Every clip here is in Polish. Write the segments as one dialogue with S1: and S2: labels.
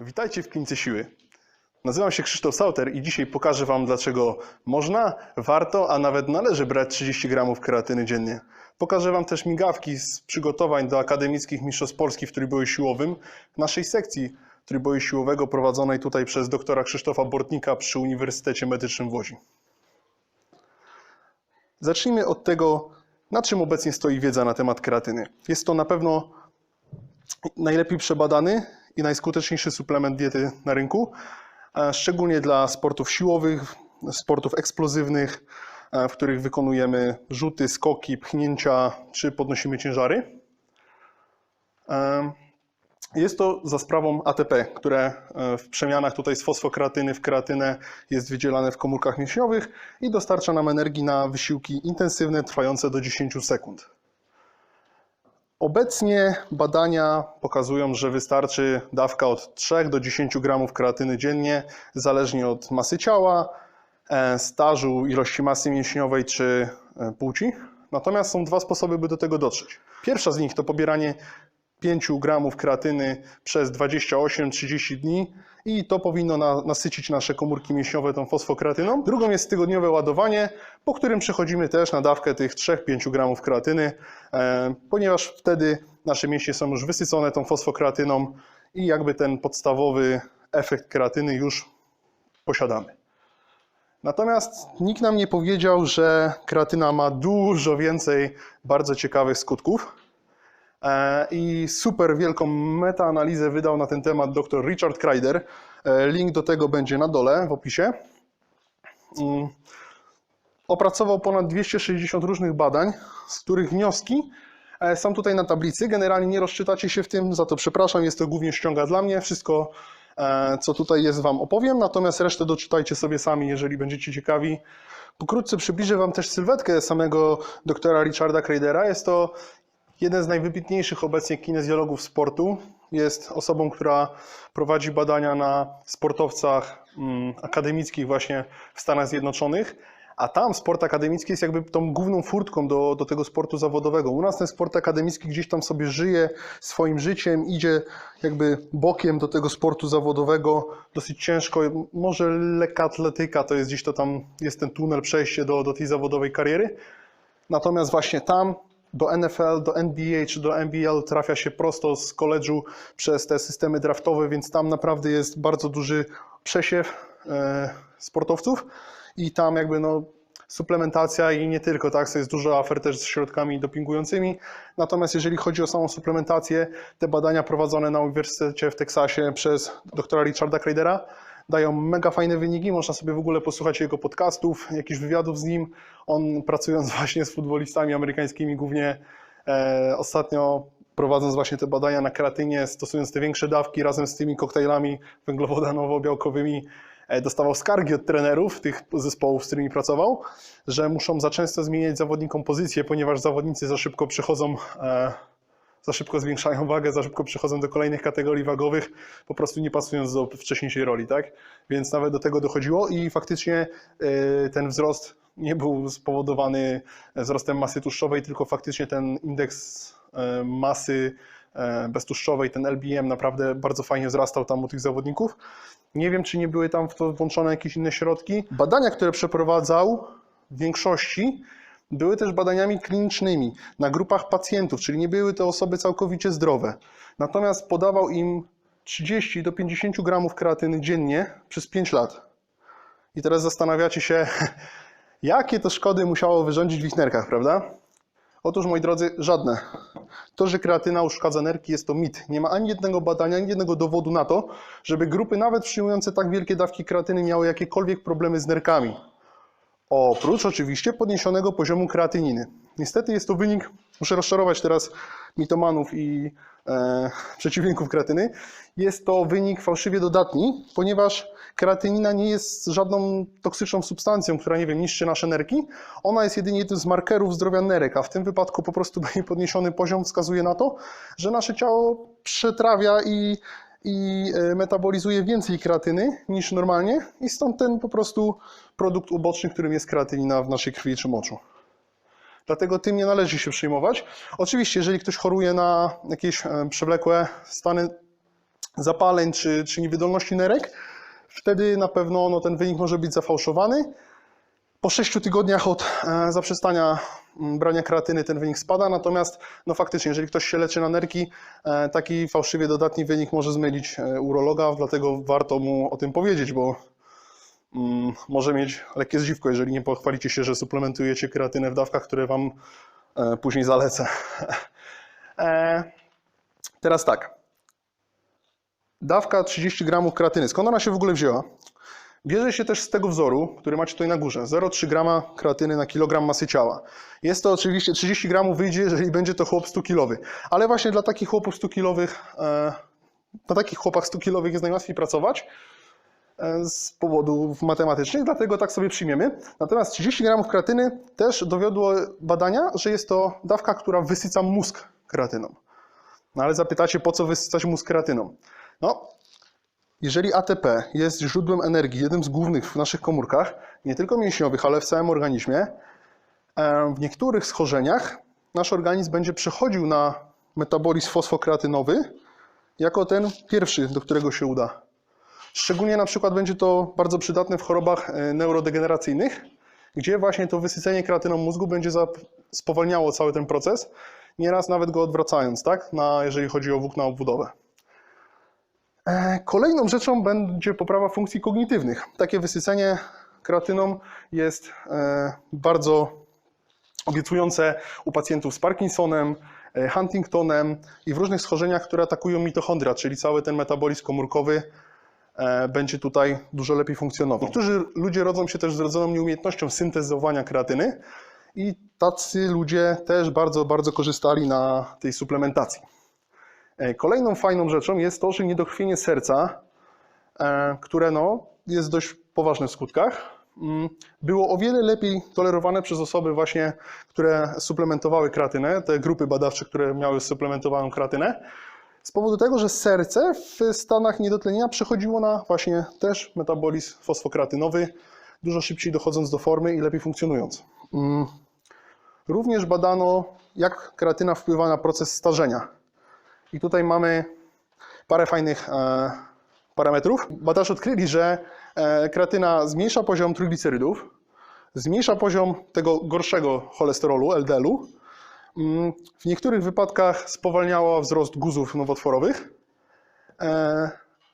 S1: Witajcie w Klinice Siły. Nazywam się Krzysztof Sauter i dzisiaj pokażę Wam, dlaczego można, warto, a nawet należy brać 30 gramów kreatyny dziennie. Pokażę Wam też migawki z przygotowań do akademickich mistrzostw Polski w trójboju siłowym naszej sekcji trójboju siłowego prowadzonej tutaj przez doktora Krzysztofa Bortnika przy Uniwersytecie Medycznym w Łodzi. Zacznijmy od tego, na czym obecnie stoi wiedza na temat kreatyny. Jest to na pewno najlepiej przebadany i najskuteczniejszy suplement diety na rynku, szczególnie dla sportów siłowych, sportów eksplozywnych, w których wykonujemy rzuty, skoki, pchnięcia czy podnosimy ciężary. Jest to za sprawą ATP, które w przemianach tutaj z fosfokreatyny w kreatynę jest wydzielane w komórkach mięśniowych i dostarcza nam energii na wysiłki intensywne trwające do 10 sekund. Obecnie badania pokazują, że wystarczy dawka od 3 do 10 gramów kreatyny dziennie, zależnie od masy ciała, stażu, ilości masy mięśniowej czy płci. Natomiast są dwa sposoby, by do tego dotrzeć. Pierwsza z nich to pobieranie 5 gramów kreatyny przez 28-30 dni i to powinno nasycić nasze komórki mięśniowe tą fosfokreatyną. Drugą jest tygodniowe ładowanie, po którym przechodzimy też na dawkę tych 3-5 gramów kreatyny, ponieważ wtedy nasze mięśnie są już wysycone tą fosfokreatyną i jakby ten podstawowy efekt kreatyny już posiadamy. Natomiast nikt nam nie powiedział, że kreatyna ma dużo więcej bardzo ciekawych skutków. I super wielką metaanalizę wydał na ten temat dr Richard Kreider. Link do tego będzie na dole w opisie. Opracował ponad 260 różnych badań, z których wnioski są tutaj na tablicy. Generalnie nie rozczytacie się w tym, za to przepraszam, jest to głównie ściąga dla mnie. Wszystko, co tutaj jest, Wam opowiem, natomiast resztę doczytajcie sobie sami, jeżeli będziecie ciekawi. Pokrótce przybliżę Wam też sylwetkę samego doktora Richarda Kreidera. Jest to jeden z najwybitniejszych obecnie kinezjologów sportu. Jest osobą, która prowadzi badania na sportowcach akademickich właśnie w Stanach Zjednoczonych, a tam sport akademicki jest jakby tą główną furtką do tego sportu zawodowego. U nas ten sport akademicki gdzieś tam sobie żyje swoim życiem, idzie jakby bokiem do tego sportu zawodowego dosyć ciężko. Może lekka atletyka to jest gdzieś to tam, jest ten tunel, przejście do tej zawodowej kariery. Natomiast właśnie tam do NFL, do NBA czy do NBL trafia się prosto z koledżu przez te systemy draftowe, więc tam naprawdę jest bardzo duży przesiew sportowców i tam jakby suplementacja i nie tylko, tak, jest dużo afer też z środkami dopingującymi. Natomiast jeżeli chodzi o samą suplementację, te badania prowadzone na Uniwersytecie w Teksasie przez doktora Richarda Kreidera dają mega fajne wyniki, można sobie w ogóle posłuchać jego podcastów, jakichś wywiadów z nim. On pracując właśnie z futbolistami amerykańskimi głównie ostatnio prowadząc właśnie te badania na kreatynie, stosując te większe dawki razem z tymi koktajlami węglowodanowo-białkowymi, dostawał skargi od trenerów tych zespołów, z którymi pracował, że muszą za często zmieniać zawodnikom pozycję, ponieważ zawodnicy za szybko przychodzą, za szybko zwiększają wagę, za szybko przechodzą do kolejnych kategorii wagowych, po prostu nie pasując do wcześniejszej roli, tak? Więc nawet do tego dochodziło i faktycznie ten wzrost nie był spowodowany wzrostem masy tłuszczowej, tylko faktycznie ten indeks masy beztłuszczowej, ten LBM naprawdę bardzo fajnie wzrastał tam u tych zawodników. Nie wiem, czy nie były tam w to włączone jakieś inne środki. Badania, które przeprowadzał w większości, były też badaniami klinicznymi na grupach pacjentów, czyli nie były to osoby całkowicie zdrowe. Natomiast podawał im 30 do 50 gramów kreatyny dziennie przez 5 lat. I teraz zastanawiacie się, jakie to szkody musiało wyrządzić w ich nerkach, prawda? Otóż, moi drodzy, żadne. To, że kreatyna uszkadza nerki, jest to mit. Nie ma ani jednego badania, ani jednego dowodu na to, żeby grupy nawet przyjmujące tak wielkie dawki kreatyny miały jakiekolwiek problemy z nerkami. Oprócz oczywiście podniesionego poziomu kreatyniny. Niestety jest to wynik, muszę rozczarować teraz mitomanów i przeciwników kreatyny, jest to wynik fałszywie dodatni, ponieważ kreatynina nie jest żadną toksyczną substancją, która, nie wiem, niszczy nasze nerki. Ona jest jedynie jednym z markerów zdrowia nerek, a w tym wypadku po prostu jej podniesiony poziom wskazuje na to, że nasze ciało przetrawia i metabolizuje więcej kreatyny niż normalnie i stąd ten po prostu produkt uboczny, którym jest kreatynina w naszej krwi czy moczu. dlatego tym nie należy się przejmować. Oczywiście, jeżeli ktoś choruje na jakieś przewlekłe stany zapaleń czy niewydolności nerek, wtedy na pewno ten wynik może być zafałszowany. Po 6 tygodniach od zaprzestania brania kreatyny ten wynik spada, natomiast faktycznie, jeżeli ktoś się leczy na nerki, taki fałszywie dodatni wynik może zmylić urologa, dlatego warto mu o tym powiedzieć, bo może mieć lekkie zdziwko, jeżeli nie pochwalicie się, że suplementujecie kreatynę w dawkach, które Wam później zalecę. Teraz tak. Dawka 30 gramów kreatyny. Skąd ona się w ogóle wzięła? Bierze się też z tego wzoru, który macie tutaj na górze. 0,3 grama kreatyny na kilogram masy ciała. Jest to oczywiście 30 gramów wyjdzie, jeżeli będzie to chłop 100-kilowy. Ale właśnie dla takich chłopów 100-kilowych, na takich chłopach 100-kilowych jest najłatwiej pracować z powodów matematycznych, dlatego tak sobie przyjmiemy. Natomiast 30 gramów kreatyny też dowiodło badania, że jest to dawka, która wysyca mózg kreatyną. No ale zapytacie, po co wysycać mózg kreatyną? Jeżeli ATP jest źródłem energii, jednym z głównych w naszych komórkach, nie tylko mięśniowych, ale w całym organizmie, w niektórych schorzeniach nasz organizm będzie przechodził na metabolizm fosfokreatynowy jako ten pierwszy, do którego się uda. Szczególnie na przykład będzie to bardzo przydatne w chorobach neurodegeneracyjnych, gdzie właśnie to wysycenie kreatyną mózgu będzie spowalniało cały ten proces, nieraz nawet go odwracając, tak? Jeżeli chodzi o włókna obwódowe. Kolejną rzeczą będzie poprawa funkcji kognitywnych. Takie wysycenie kreatyną jest bardzo obiecujące u pacjentów z Parkinsonem, Huntingtonem i w różnych schorzeniach, które atakują mitochondria, czyli cały ten metabolizm komórkowy będzie tutaj dużo lepiej funkcjonował. Niektórzy ludzie rodzą się też z wrodzoną nieumiejętnością syntezowania kreatyny i tacy ludzie też bardzo, bardzo korzystali na tej suplementacji. Kolejną fajną rzeczą jest to, że niedokrwienie serca, które jest dość poważne w skutkach, było o wiele lepiej tolerowane przez osoby właśnie, które suplementowały kreatynę, te grupy badawcze, które miały suplementowaną kreatynę, z powodu tego, że serce w stanach niedotlenienia przechodziło na właśnie też metabolizm fosfokreatynowy, dużo szybciej dochodząc do formy i lepiej funkcjonując. Również badano, jak kreatyna wpływa na proces starzenia. I tutaj mamy parę fajnych parametrów. Badacze odkryli, że kreatyna zmniejsza poziom trójglicerydów, zmniejsza poziom tego gorszego cholesterolu, LDL-u. W niektórych wypadkach spowalniała wzrost guzów nowotworowych,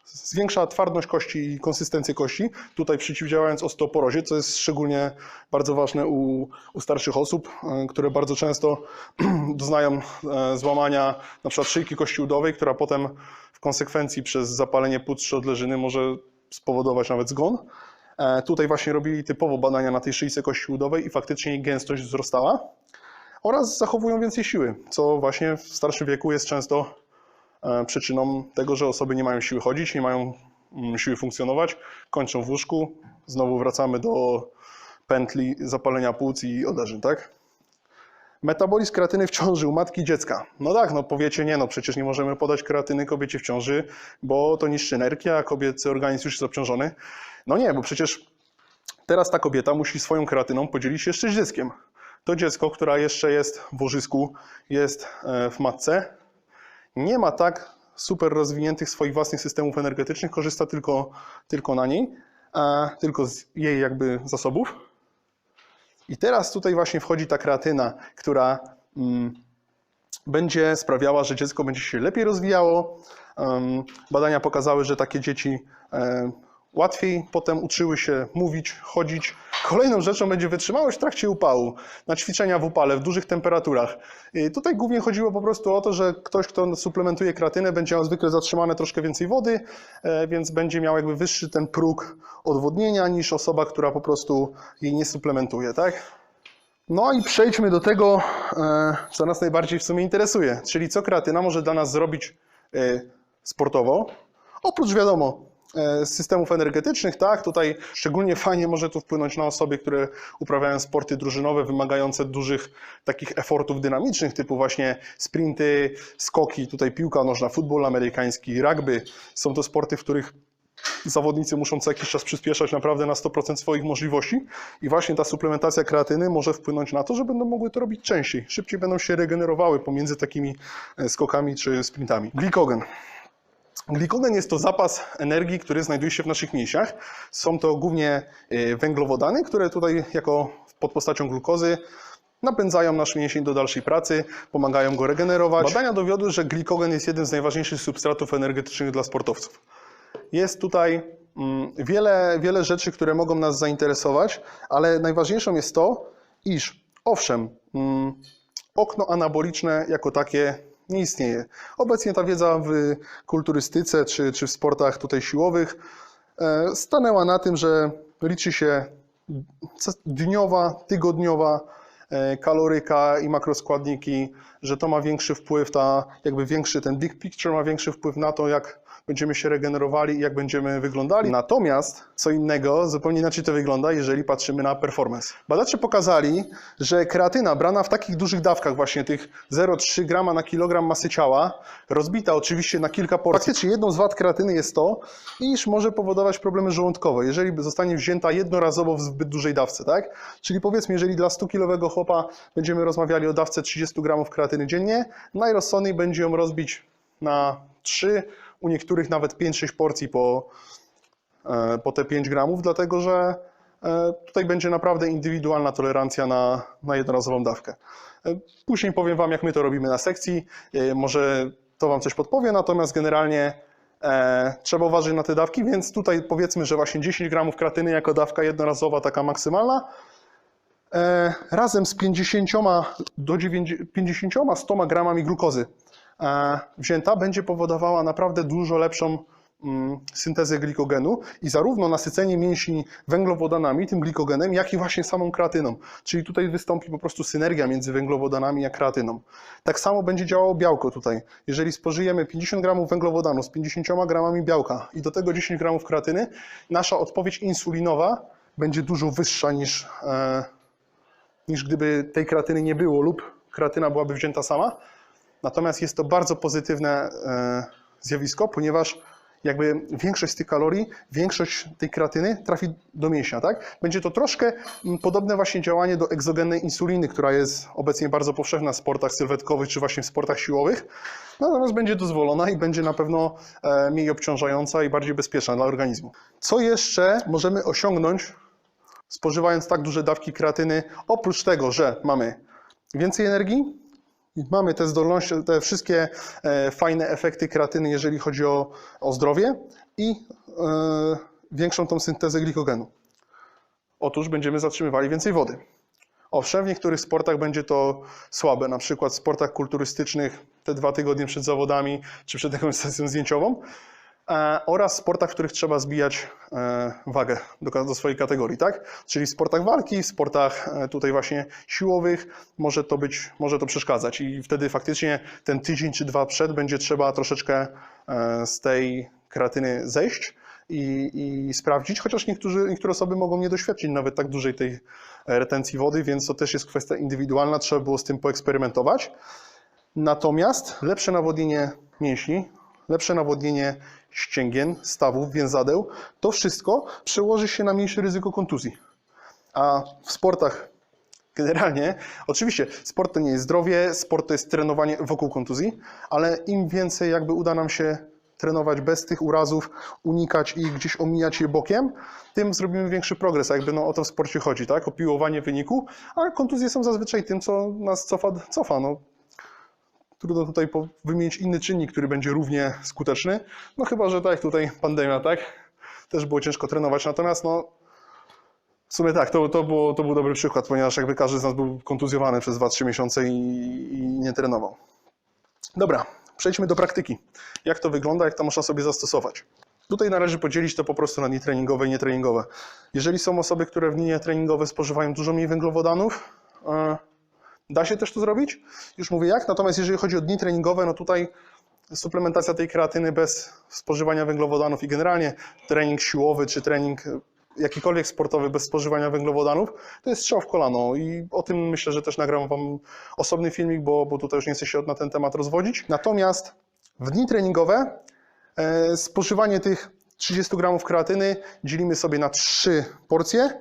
S1: zwiększa twardność kości i konsystencję kości, tutaj przeciwdziałając osteoporozie, co jest szczególnie bardzo ważne u starszych osób, które bardzo często doznają złamania na przykład szyjki kości udowej, która potem w konsekwencji przez zapalenie płuc czy odleżyny może spowodować nawet zgon. Tutaj właśnie robili typowo badania na tej szyjce kości udowej i faktycznie jej gęstość wzrastała oraz zachowują więcej siły, co właśnie w starszym wieku jest często przyczyną tego, że osoby nie mają siły chodzić, nie mają siły funkcjonować, kończą w łóżku, znowu wracamy do pętli zapalenia płuc i odleżeń, tak? Metabolizm kreatyny w ciąży u matki i dziecka. No tak, powiecie, przecież nie możemy podać kreatyny kobiecie w ciąży, bo to niszczy nerki, a kobiecy organizm już jest obciążony. No nie, bo przecież teraz ta kobieta musi swoją kreatyną podzielić się jeszcze z dzieckiem. To dziecko, które jeszcze jest w łożysku, jest w matce, nie ma tak super rozwiniętych swoich własnych systemów energetycznych, korzysta tylko na niej, tylko z jej jakby zasobów. I teraz tutaj właśnie wchodzi ta kreatyna, która będzie sprawiała, że dziecko będzie się lepiej rozwijało. Badania pokazały, że takie dzieci łatwiej potem uczyły się mówić, chodzić. Kolejną rzeczą będzie wytrzymałość w trakcie upału, na ćwiczenia w upale, w dużych temperaturach. I tutaj głównie chodziło po prostu o to, że ktoś, kto suplementuje kreatynę, będzie miał zwykle zatrzymane troszkę więcej wody, więc będzie miał jakby wyższy ten próg odwodnienia niż osoba, która po prostu jej nie suplementuje, tak? No i przejdźmy do tego, co nas najbardziej w sumie interesuje, czyli co kreatyna może dla nas zrobić sportowo, oprócz wiadomo systemów energetycznych, tak, tutaj szczególnie fajnie może to wpłynąć na osoby, które uprawiają sporty drużynowe wymagające dużych takich efortów dynamicznych, typu właśnie sprinty, skoki, tutaj piłka nożna, futbol amerykański, rugby. Są to sporty, w których zawodnicy muszą co jakiś czas przyspieszać naprawdę na 100% swoich możliwości i właśnie ta suplementacja kreatyny może wpłynąć na to, że będą mogły to robić częściej, szybciej będą się regenerowały pomiędzy takimi skokami czy sprintami. Glikogen. Glikogen jest to zapas energii, który znajduje się w naszych mięśniach. Są to głównie węglowodany, które tutaj pod postacią glukozy napędzają nasz mięsień do dalszej pracy, pomagają go regenerować. Badania dowiodły, że glikogen jest jednym z najważniejszych substratów energetycznych dla sportowców. Jest tutaj wiele rzeczy, które mogą nas zainteresować, ale najważniejszą jest to, iż owszem, okno anaboliczne jako takie nie istnieje. Obecnie ta wiedza w kulturystyce czy w sportach tutaj siłowych stanęła na tym, że liczy się dniowa, tygodniowa kaloryka i makroskładniki, że to ma większy wpływ, ten big picture ma większy wpływ na to, jak będziemy się regenerowali i jak będziemy wyglądali. Natomiast co innego, zupełnie inaczej to wygląda, jeżeli patrzymy na performance. Badacze pokazali, że kreatyna brana w takich dużych dawkach, właśnie tych 0,3 g na kilogram masy ciała, rozbita oczywiście na kilka porcji. Faktycznie jedną z wad kreatyny jest to, iż może powodować problemy żołądkowe, jeżeli zostanie wzięta jednorazowo w zbyt dużej dawce, tak? Czyli powiedzmy, jeżeli dla 100-kilowego chłopa będziemy rozmawiali o dawce 30 g kreatyny dziennie, najrozsądniej będzie ją rozbić na 3, u niektórych nawet 5-6 porcji po te 5 gramów, dlatego że tutaj będzie naprawdę indywidualna tolerancja na jednorazową dawkę. Później powiem Wam, jak my to robimy na sekcji, może to Wam coś podpowie, natomiast generalnie trzeba uważać na te dawki, więc tutaj powiedzmy, że właśnie 10 gramów kreatyny jako dawka jednorazowa, taka maksymalna, razem z 50-100 gramami glukozy wzięta będzie powodowała naprawdę dużo lepszą syntezę glikogenu i zarówno nasycenie mięśni węglowodanami, tym glikogenem, jak i właśnie samą kreatyną. Czyli tutaj wystąpi po prostu synergia między węglowodanami a kreatyną. Tak samo będzie działało białko tutaj. Jeżeli spożyjemy 50 gramów węglowodanu z 50 gramami białka i do tego 10 gramów kreatyny, nasza odpowiedź insulinowa będzie dużo wyższa niż gdyby tej kreatyny nie było lub kreatyna byłaby wzięta sama. Natomiast jest to bardzo pozytywne zjawisko, ponieważ jakby większość z tych kalorii, większość tej kreatyny trafi do mięśnia, tak? Będzie to troszkę podobne właśnie działanie do egzogennej insuliny, która jest obecnie bardzo powszechna w sportach sylwetkowych czy właśnie w sportach siłowych. Natomiast będzie dozwolona i będzie na pewno mniej obciążająca i bardziej bezpieczna dla organizmu. Co jeszcze możemy osiągnąć, spożywając tak duże dawki kreatyny, oprócz tego, że mamy więcej energii, mamy te zdolności, te wszystkie fajne efekty kreatyny, jeżeli chodzi o zdrowie i większą tą syntezę glikogenu. Otóż będziemy zatrzymywali więcej wody. Owszem, w niektórych sportach będzie to słabe, na przykład w sportach kulturystycznych te 2 tygodnie przed zawodami czy przed jakąś sesją zdjęciową, oraz w sportach, w których trzeba zbijać wagę do swojej kategorii, tak? Czyli w sportach walki, w sportach tutaj właśnie siłowych może to przeszkadzać i wtedy faktycznie ten tydzień czy 2 przed będzie trzeba troszeczkę z tej kreatyny zejść i sprawdzić, chociaż niektóre osoby mogą nie doświadczyć nawet tak dużej tej retencji wody, więc to też jest kwestia indywidualna, trzeba było z tym poeksperymentować. Natomiast lepsze nawodnienie mięśni, lepsze nawodnienie ścięgien, stawów, więzadeł, to wszystko przełoży się na mniejsze ryzyko kontuzji. A w sportach generalnie, oczywiście sport to nie jest zdrowie, sport to jest trenowanie wokół kontuzji, ale im więcej jakby uda nam się trenować bez tych urazów, unikać i gdzieś omijać je bokiem, tym zrobimy większy progres. A jakby o to w sporcie chodzi, tak? O piłowanie wyniku, a kontuzje są zazwyczaj tym, co nas cofa. Trudno tutaj wymienić inny czynnik, który będzie równie skuteczny. No chyba, że tak jak tutaj pandemia, tak? Też było ciężko trenować, natomiast w sumie tak, to był dobry przykład, ponieważ jakby każdy z nas był kontuzjowany przez 2-3 miesiące i nie trenował. Dobra, przejdźmy do praktyki. Jak to wygląda, jak to można sobie zastosować? Tutaj należy podzielić to po prostu na dni treningowe i nietreningowe. Jeżeli są osoby, które w dni nietreningowe spożywają dużo mniej węglowodanów, da się też to zrobić? Już mówię jak, natomiast jeżeli chodzi o dni treningowe, no tutaj suplementacja tej kreatyny bez spożywania węglowodanów i generalnie trening siłowy czy trening jakikolwiek sportowy bez spożywania węglowodanów, to jest strzał w kolano i o tym myślę, że też nagram Wam osobny filmik, bo tutaj już nie chcę się na ten temat rozwodzić. Natomiast w dni treningowe spożywanie tych 30 gramów kreatyny dzielimy sobie na 3 porcje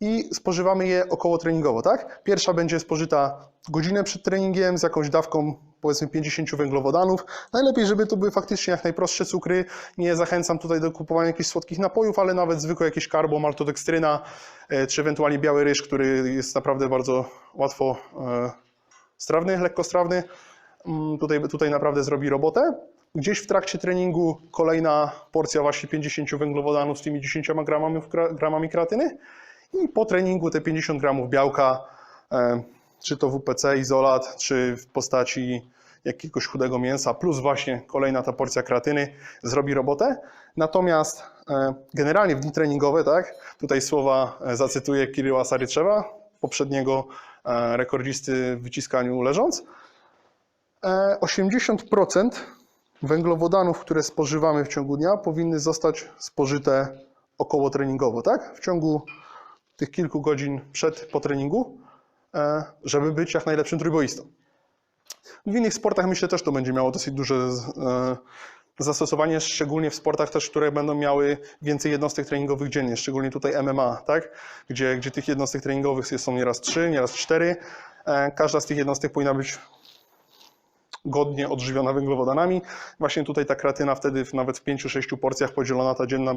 S1: i spożywamy je około treningowo, tak? Pierwsza będzie spożyta godzinę przed treningiem z jakąś dawką, powiedzmy 50 węglowodanów. Najlepiej, żeby to były faktycznie jak najprostsze cukry. Nie zachęcam tutaj do kupowania jakichś słodkich napojów, ale nawet zwykłe jakieś karbo, maltodekstryna, czy ewentualnie biały ryż, który jest naprawdę bardzo łatwo strawny, lekkostrawny. Tutaj naprawdę zrobi robotę. Gdzieś w trakcie treningu kolejna porcja właśnie 50 węglowodanów z tymi 10 gramami kreatyny i po treningu te 50 gramów białka, czy to WPC, izolat, czy w postaci jakiegoś chudego mięsa, plus właśnie kolejna ta porcja kreatyny zrobi robotę. Natomiast generalnie w dni treningowe, tak, tutaj słowa zacytuję Kiryła Saryczewa, poprzedniego rekordzisty w wyciskaniu leżąc, 80% węglowodanów, które spożywamy w ciągu dnia, powinny zostać spożyte około treningowo, tak? W ciągu tych kilku godzin po treningu, żeby być jak najlepszym trójboistą. W innych sportach myślę też to będzie miało dosyć duże zastosowanie, szczególnie w sportach też, które będą miały więcej jednostek treningowych dziennie, szczególnie tutaj MMA, tak? Gdzie tych jednostek treningowych są nieraz 3, nieraz 4. Każda z tych jednostek powinna być godnie odżywiona węglowodanami. Właśnie tutaj ta kreatyna wtedy nawet w 5-6 porcjach podzielona ta dzienna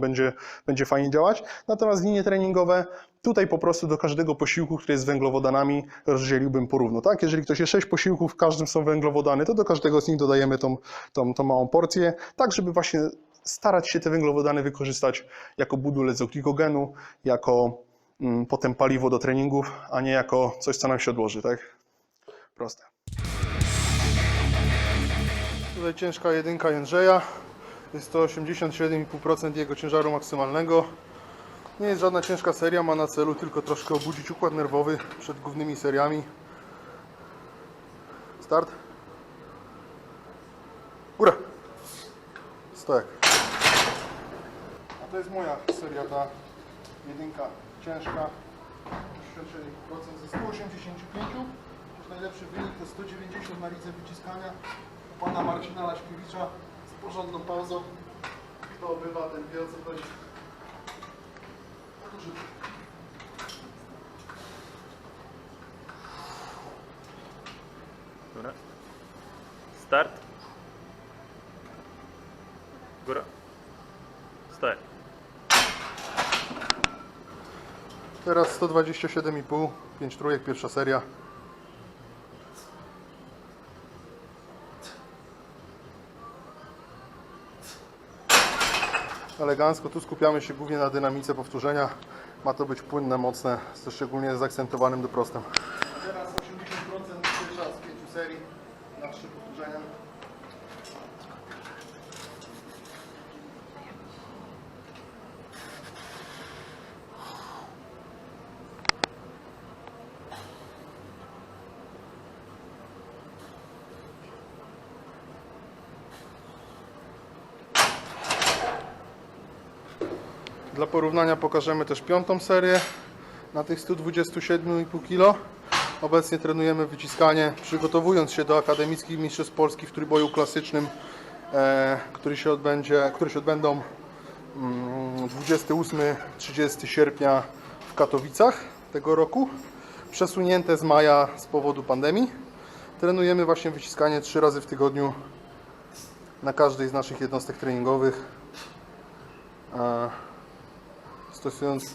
S1: będzie fajnie działać. Natomiast linie treningowe, tutaj po prostu do każdego posiłku, który jest z węglowodanami, rozdzieliłbym porówno. Tak? Jeżeli ktoś je 6 posiłków, w każdym są węglowodany, to do każdego z nich dodajemy tą małą porcję, tak żeby właśnie starać się te węglowodany wykorzystać jako budulec do glikogenu, jako potem paliwo do treningów, a nie jako coś, co nam się odłoży. Tak? Proste. Tutaj ciężka jedynka Jędrzeja, jest to 87,5% jego ciężaru maksymalnego. Nie jest żadna ciężka seria, ma na celu tylko troszkę obudzić układ nerwowy przed głównymi seriami. Start. Góra. Stojak. A to jest moja seria, ta jedynka ciężka, 87% ze 185. Najlepszy wynik to 190 na lidze wyciskania u pana Marcina Laśkiewicza z porządną pauzą. Kto bywa, ten wie, o co chodzi.
S2: Góra. Start. Góra. Staj.
S1: Teraz 127,5, 5 trójek, pierwsza seria. Elegancko, tu skupiamy się głównie na dynamice powtórzenia. Ma to być płynne, mocne, szczególnie zaakcentowanym doprostem. Teraz 80% pierwsza z 5 serii na 3 powtórzenia. Dla porównania pokażemy też piątą serię na tych 127,5 kg. Obecnie trenujemy wyciskanie, przygotowując się do akademickich mistrzostw Polski w trójboju klasycznym, które się odbędą 28-30 sierpnia w Katowicach tego roku. Przesunięte z maja z powodu pandemii. Trenujemy właśnie wyciskanie 3 razy w tygodniu na każdej z naszych jednostek treningowych. Stosując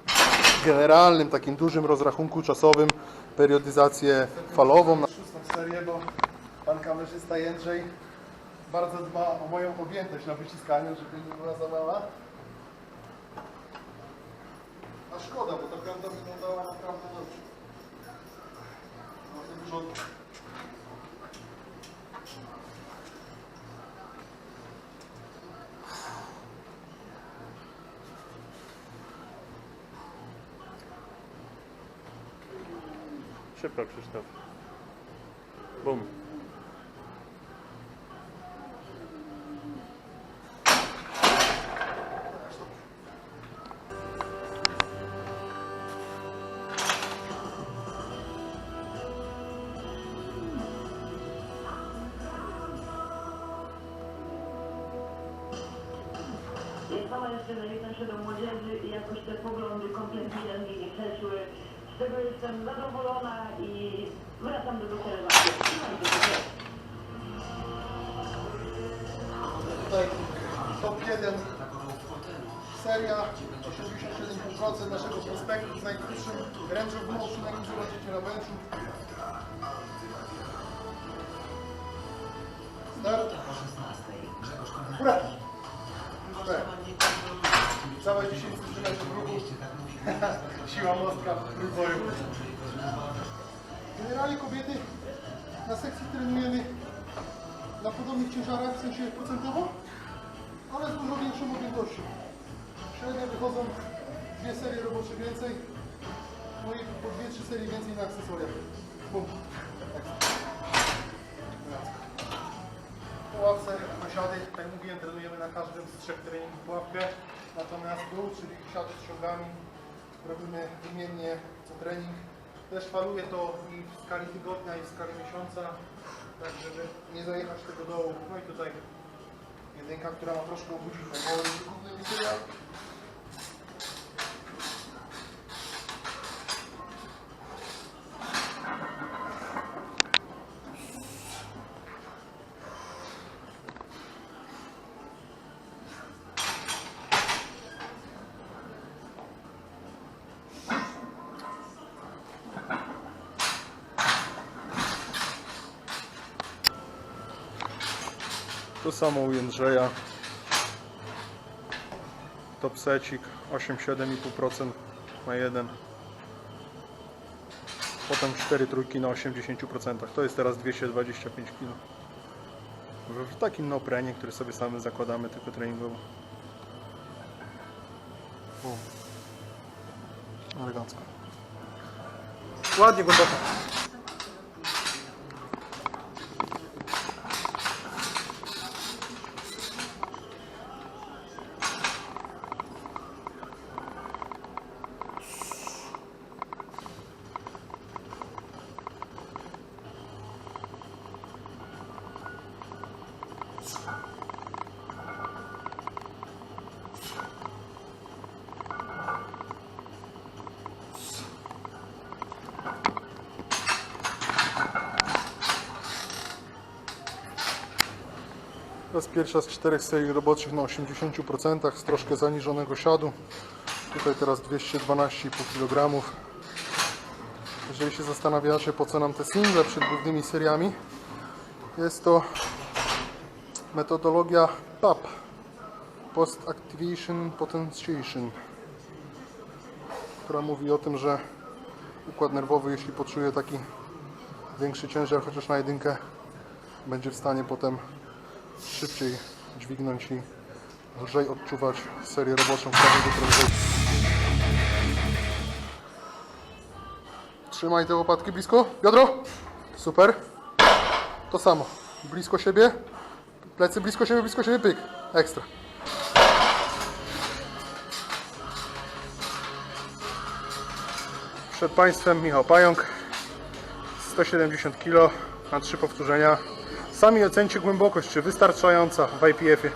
S1: w generalnym, takim dużym rozrachunku czasowym periodyzację falową. Na 6. serię, bo pan kamerzysta Jędrzej bardzo dba o moją objętość na wyciskaniu, żeby nie była za mała. A szkoda, bo ta piąta wyglądała naprawdę dobrze. Bardzo dużo.
S2: Szybko, Krzysztof. Bum.
S3: jeszcze największe do młodzieży i jakoś te poglądy kompletnie do mnie nie przeszły. Z tego jestem zadowolona i wracam do doktoryzacji.
S1: Tutaj top 1 seria 87% naszego prospektu z najkrótszym range of motion, jak zobaczycie na benchu. Start. Góra. Całe 10 cm ruchu. Siła mostka w trójboju. Generalnie kobiety na sekcji trenujemy na podobnych ciężarach, w sensie procentowo, ale z dużo większą objętością. Średnio wychodzą 2 serie robocze więcej, no i po 2-3 serie więcej na akcesoriach. Bum. Po ławce osiady, tak jak mówiłem, trenujemy na każdym z 3 treningów ławkę, natomiast dół, czyli siady z ciągami, robimy wymiennie co trening. Też faluję to i w skali tygodnia, i w skali miesiąca, tak żeby nie zajechać tego dołu. No i tutaj jedynka, która ma troszkę obudzić powoli głównymi seriami. To samo u Jędrzeja. Top secik 8-7,5% na 1. Potem 4 trójki na 80%. To jest teraz 225 kg. W takim neoprenie, który sobie sami zakładamy, tylko treningowo. Elegancko. Ładnie głęboko. To jest pierwsza z 4 serii roboczych na 80% z troszkę zaniżonego siadu. Tutaj teraz 212,5 kg. Jeżeli się zastanawiacie, po co nam te single przed głównymi seriami, jest to metodologia PAP, Post Activation Potentiation, która mówi o tym, że układ nerwowy, jeśli poczuje taki większy ciężar, chociaż na jedynkę, będzie w stanie potem szybciej dźwignąć i lżej odczuwać serię roboczą w każdej prędkości. Trzymaj te łopatki blisko. Biodro. Super. To samo. Blisko siebie. Plecy blisko siebie, pyk. Ekstra. Przed Państwem Michał Pająk. 170 kg na 3 powtórzenia. Sami ocencie głębokość, czy wystarczająca w IPF-ie.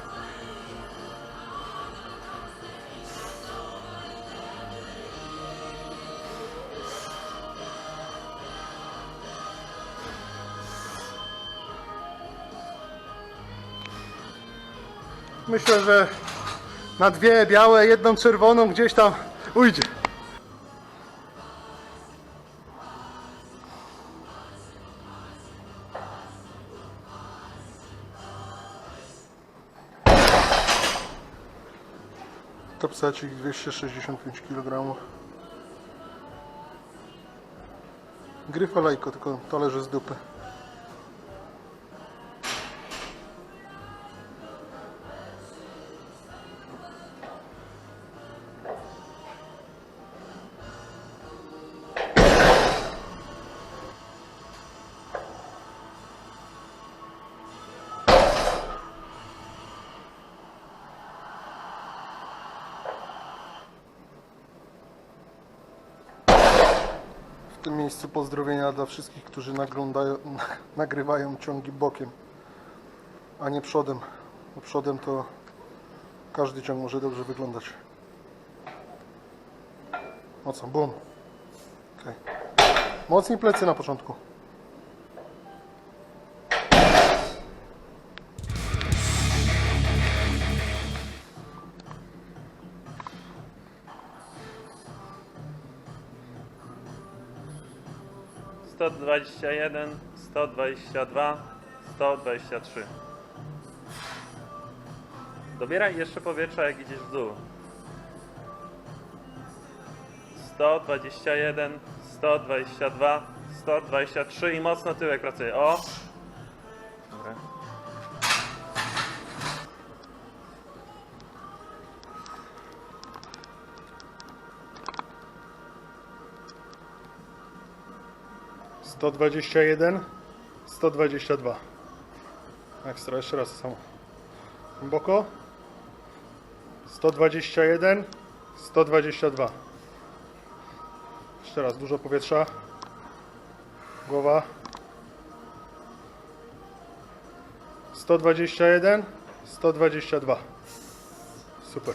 S1: Myślę, że na 2 białe, 1 czerwoną gdzieś tam ujdzie. Top secik 265 kg. Gryfa lajko, tylko talerze z dupy. W tym miejscu pozdrowienia dla wszystkich, którzy nagrywają ciągi bokiem, a nie przodem. Bo przodem to Każdy ciąg może dobrze wyglądać. Mocno, bum. Okay. Mocniej plecy na początku.
S2: Sto 121, 122, 123. Dobieraj jeszcze powietrza, jak idziesz w dół. 121, 122, 123 i mocno tyłek pracuje. O! Dobra.
S1: - 121, 122. Ekstra, jeszcze raz samo. Głęboko. 121, 122. Jeszcze raz, dużo powietrza. Głowa. 121, 122. Super.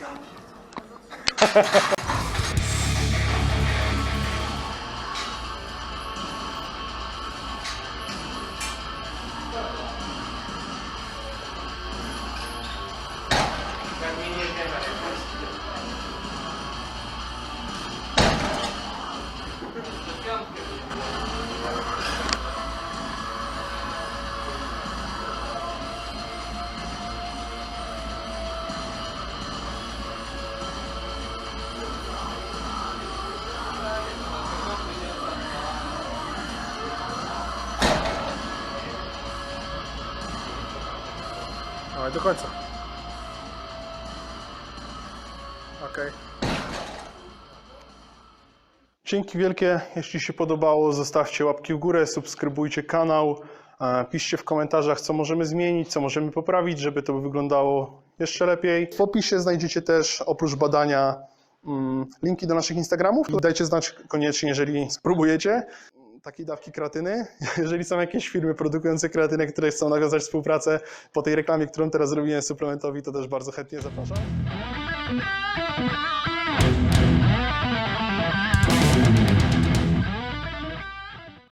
S1: Dawaj do końca. Ok. Dzięki wielkie. Jeśli się podobało, zostawcie łapki w górę, subskrybujcie kanał. Piszcie w komentarzach, co możemy zmienić, co możemy poprawić, żeby to wyglądało jeszcze lepiej. W opisie znajdziecie też, oprócz badania, linki do naszych Instagramów. Dajcie znać koniecznie, jeżeli spróbujecie takiej dawki kreatyny. Jeżeli są jakieś firmy produkujące kreatynę, które chcą nawiązać współpracę po tej reklamie, którą teraz zrobiłem suplementowi, to też bardzo chętnie zapraszam.